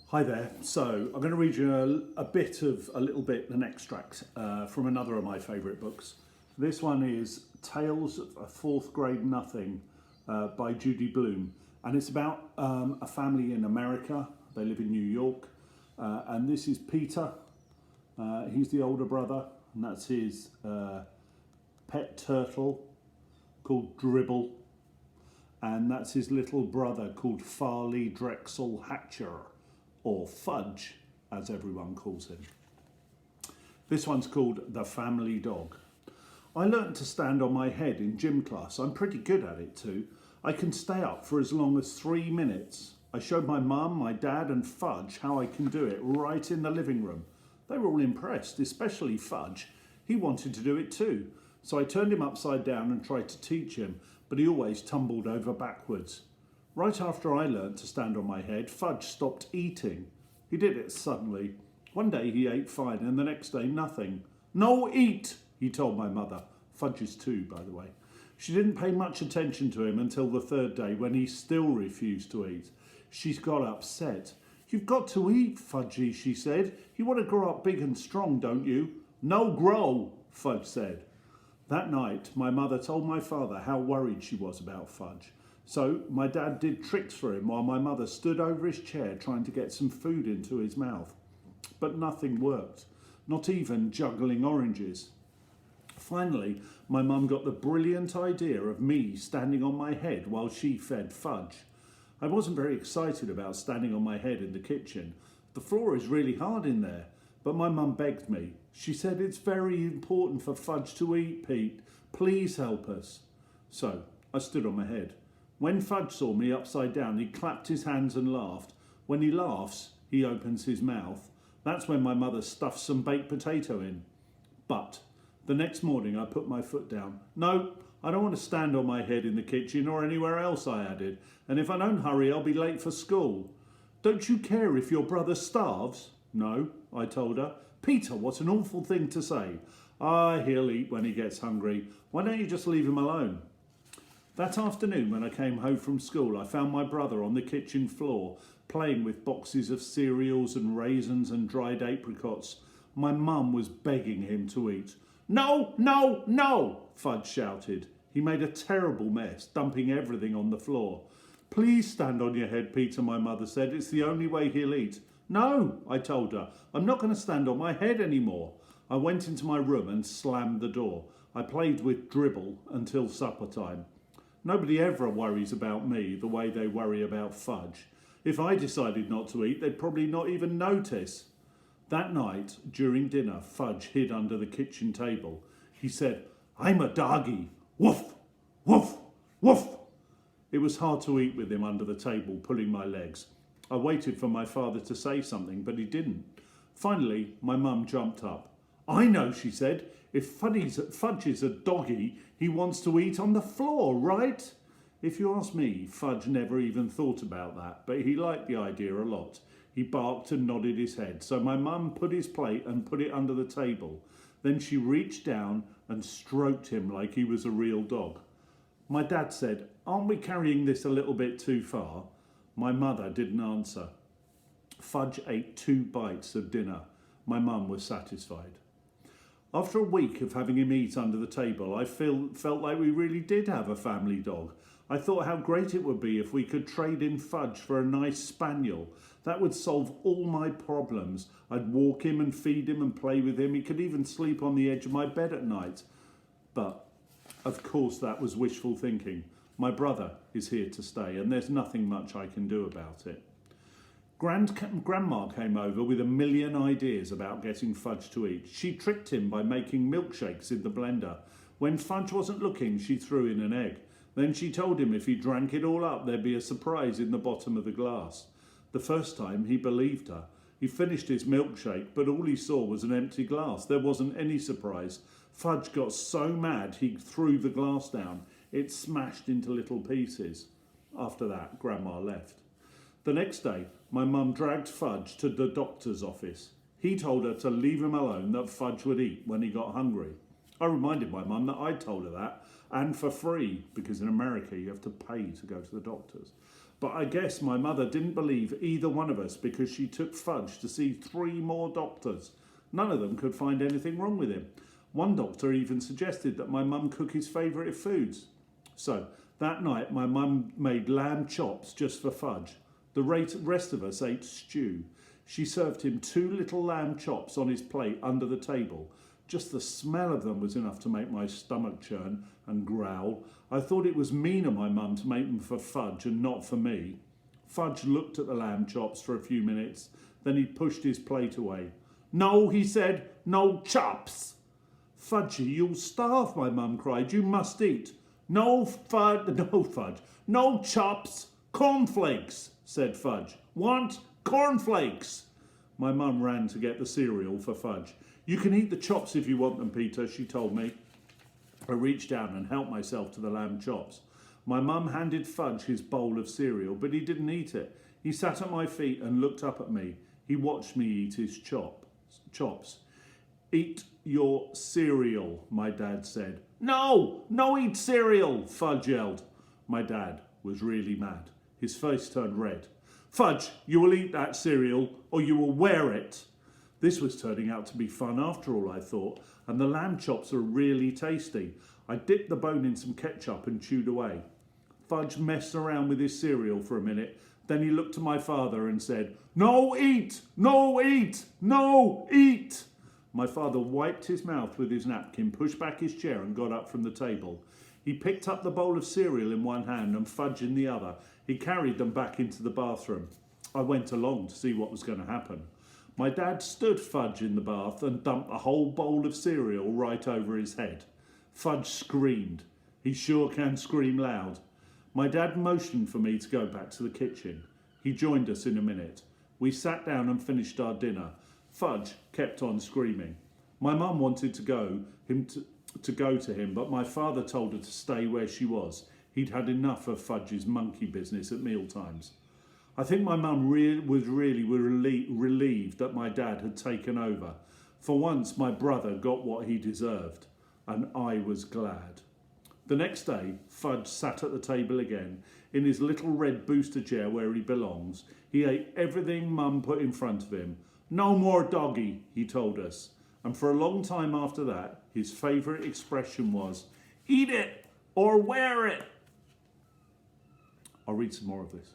Hi there. So I'm going to read you a little bit, an extract from another of my favourite books. This one is Tales of a Fourth Grade Nothing by Judy Blume, and it's about a family in America. They live in New York, and this is Peter. He's the older brother, and that's his pet turtle called Dribble, and that's his little brother called Farley Drexel Hatcher, or Fudge, as everyone calls him. This one's called The Family Dog. I learnt to stand on my head in gym class. I'm pretty good at it too. I can stay up for as long as 3 minutes. I showed my mum, my dad and Fudge how I can do it right in the living room. They were all impressed, especially Fudge. He wanted to do it too. So I turned him upside down and tried to teach him, but he always tumbled over backwards. Right after I learnt to stand on my head, Fudge stopped eating. He did it suddenly. One day he ate fine and the next day nothing. No eat, he told my mother. Fudge is 2, by the way. She didn't pay much attention to him until the 3rd day when he still refused to eat. She got upset. You've got to eat, Fudgy, she said. You want to grow up big and strong, don't you? No grow, Fudge said. That night, my mother told my father how worried she was about Fudge. So my dad did tricks for him while my mother stood over his chair trying to get some food into his mouth. But nothing worked, not even juggling oranges. Finally, my mum got the brilliant idea of me standing on my head while she fed Fudge. I wasn't very excited about standing on my head in the kitchen. The floor is really hard in there, but my mum begged me. She said, it's very important for Fudge to eat, Pete. Please help us. So I stood on my head. When Fudge saw me upside down, he clapped his hands and laughed. When he laughs, he opens his mouth. That's when my mother stuffs some baked potato in. But the next morning I put my foot down. No, I don't want to stand on my head in the kitchen or anywhere else, I added. And if I don't hurry, I'll be late for school. Don't you care if your brother starves? No, I told her. Peter, what an awful thing to say. Ah, he'll eat when he gets hungry. Why don't you just leave him alone? That afternoon when I came home from school, I found my brother on the kitchen floor, playing with boxes of cereals and raisins and dried apricots. My mum was begging him to eat. No, no, no, Fudge shouted. He made a terrible mess, dumping everything on the floor. Please stand on your head, Peter, my mother said. It's the only way he'll eat. No, I told her. I'm not going to stand on my head anymore. I went into my room and slammed the door. I played with Dribble until supper time. Nobody ever worries about me the way they worry about Fudge. If I decided not to eat, they'd probably not even notice. That night, during dinner, Fudge hid under the kitchen table. He said, I'm a doggy. Woof, woof, woof. It was hard to eat with him under the table, pulling my legs. I waited for my father to say something, but he didn't. Finally, my mum jumped up. I know, she said. If Fudge is a doggy, he wants to eat on the floor, right? If you ask me, Fudge never even thought about that, but he liked the idea a lot. He barked and nodded his head, so my mum put his plate and put it under the table. Then she reached down and stroked him like he was a real dog. My dad said, aren't we carrying this a little bit too far? My mother didn't answer. Fudge ate 2 bites of dinner. My mum was satisfied. After a week of having him eat under the table, I felt like we really did have a family dog. I thought how great it would be if we could trade in Fudge for a nice spaniel. That would solve all my problems. I'd walk him and feed him and play with him. He could even sleep on the edge of my bed at night. But, of course, that was wishful thinking. My brother is here to stay, and there's nothing much I can do about it. Grandma came over with a million ideas about getting Fudge to eat. She tricked him by making milkshakes in the blender. When Fudge wasn't looking, she threw in an egg. Then she told him if he drank it all up, there'd be a surprise in the bottom of the glass. The first time, he believed her. He finished his milkshake, but all he saw was an empty glass. There wasn't any surprise. Fudge got so mad he threw the glass down. It smashed into little pieces. After that, Grandma left. The next day, my mum dragged Fudge to the doctor's office. He told her to leave him alone, that Fudge would eat when he got hungry. I reminded my mum that I'd told her that, and for free, because in America you have to pay to go to the doctors. But I guess my mother didn't believe either one of us because she took Fudge to see 3 more doctors. None of them could find anything wrong with him. One doctor even suggested that my mum cook his favourite foods. So that night my mum made lamb chops just for Fudge. The rest of us ate stew. She served him 2 little lamb chops on his plate under the table. Just the smell of them was enough to make my stomach churn and growl. I thought it was mean of my mum to make them for Fudge and not for me. Fudge looked at the lamb chops for a few minutes, then he pushed his plate away. "No," he said, "no chops." "Fudgy, you'll starve," my mum cried. "You must eat." No Fudge, no chops, cornflakes," said Fudge. "Want cornflakes." My mum ran to get the cereal for Fudge. "You can eat the chops if you want them, Peter," she told me. I reached down and helped myself to the lamb chops. My mum handed Fudge his bowl of cereal, but he didn't eat it. He sat at my feet and looked up at me. He watched me eat his chops. "Eat your cereal," my dad said. No eat cereal," Fudge yelled. My dad was really mad. His face turned red. "Fudge, you will eat that cereal or you will wear it." This was turning out to be fun after all, I thought, and the lamb chops are really tasty. I dipped the bone in some ketchup and chewed away. Fudge messed around with his cereal for a minute. Then he looked to my father and said, "No eat! No eat! No eat!" My father wiped his mouth with his napkin, pushed back his chair and got up from the table. He picked up the bowl of cereal in one hand and Fudge in the other. He carried them back into the bathroom. I went along to see what was going to happen. My dad stood Fudge in the bath and dumped a whole bowl of cereal right over his head. Fudge screamed. He sure can scream loud. My dad motioned for me to go back to the kitchen. He joined us in a minute. We sat down and finished our dinner. Fudge kept on screaming. My mum wanted to go to him, but my father told her to stay where she was. He'd had enough of Fudge's monkey business at mealtimes. I think my mum was really relieved that my dad had taken over. For once, my brother got what he deserved, and I was glad. The next day, Fudge sat at the table again, in his little red booster chair where he belongs. He ate everything Mum put in front of him. "No more doggy," he told us. And for a long time after that, his favourite expression was, "Eat it or wear it." I'll read some more of this.